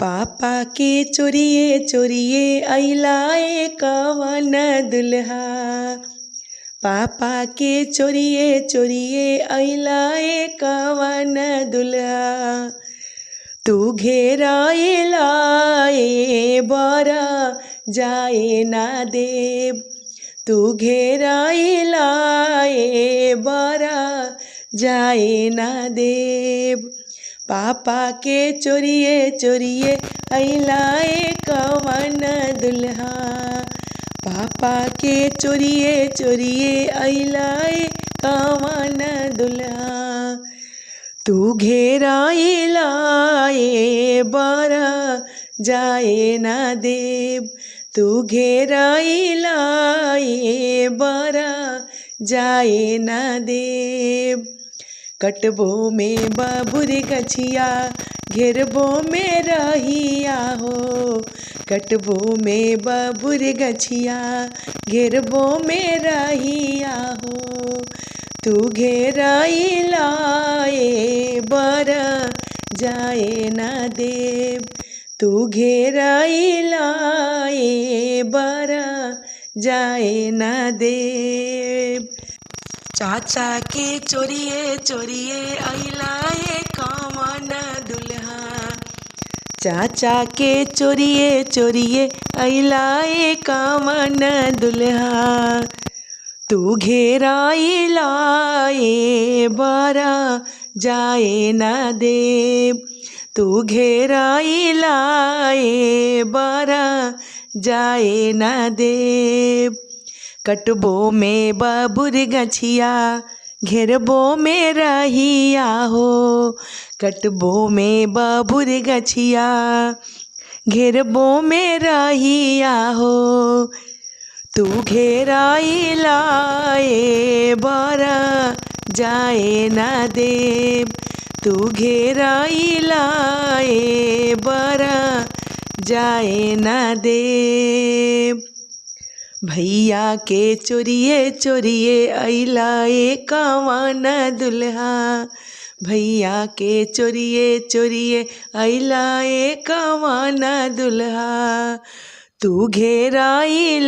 पापा के चोरिए चोरिए अइलाए कवन दुल्हा। पापा के चोरिए चोरिए अइलाए कवन दुल्हा। तू घेराइलाए बरा जाए ना देव। तू घेराइलाए बरा जाए ना देव। पापा के चोरिए चोरिए अइलाए कवन दुल्हा। पापा के चोरिए चोरिए अइलाए कवन दुल्हा। तू घेराइलाए बरा जाए ना देव। तू घेराइलाए बरा जाए ना देव। कटबो में बबुर गछिया घेरबो में रहिया हो। कटबो में बबुर गछिया घेरबो में रहिया हो। तू घेराइलाए बरा जाए ना देव। तू घेराइलाए बरा जाए ना देव। चाचा के चोरिए चोरिए अइलाए कवन दुल्हा। चाचा के चोरिए चोरिए अइलाए कवन दुल्हा। तू घेराइलाए बरा जाए ना देव। तू घेराइलाए बरा जाए ना देव। कटबो में बबुर गछिया घेरबो में रहिया हो। कटबो में बबुर गछिया घेरबो में रहिया हो। तू घेराइलाए बरा जाए ना देव। तू घेराइलाए बरा जाए ना देव। भैया के चोरिए चोरिए अइलाए कवन दुल्हा। भैया के चोरिए चोरिए अइलाए कवन दुल्हा। तू घेराइलाए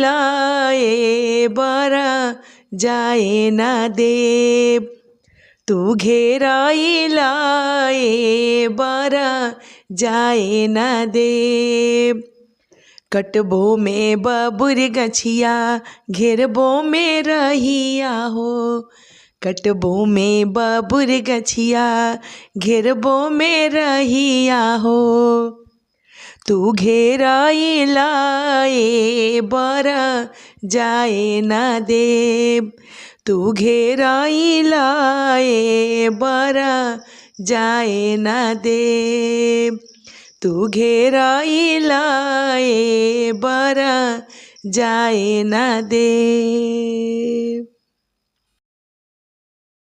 बरा जाए ना देव। तू घेराइलाए बरा जाए ना देव। कटबो में बबुर गछिया घेरबो में रहिया हो। कटबो में बबुर गछिया घेरबो में रहिया हो। तू घेराइलाए बरा जाए ना देव। तू घेराइलाए बरा जाए ना देव। तू घेराइलाए बरा जाए ना देव।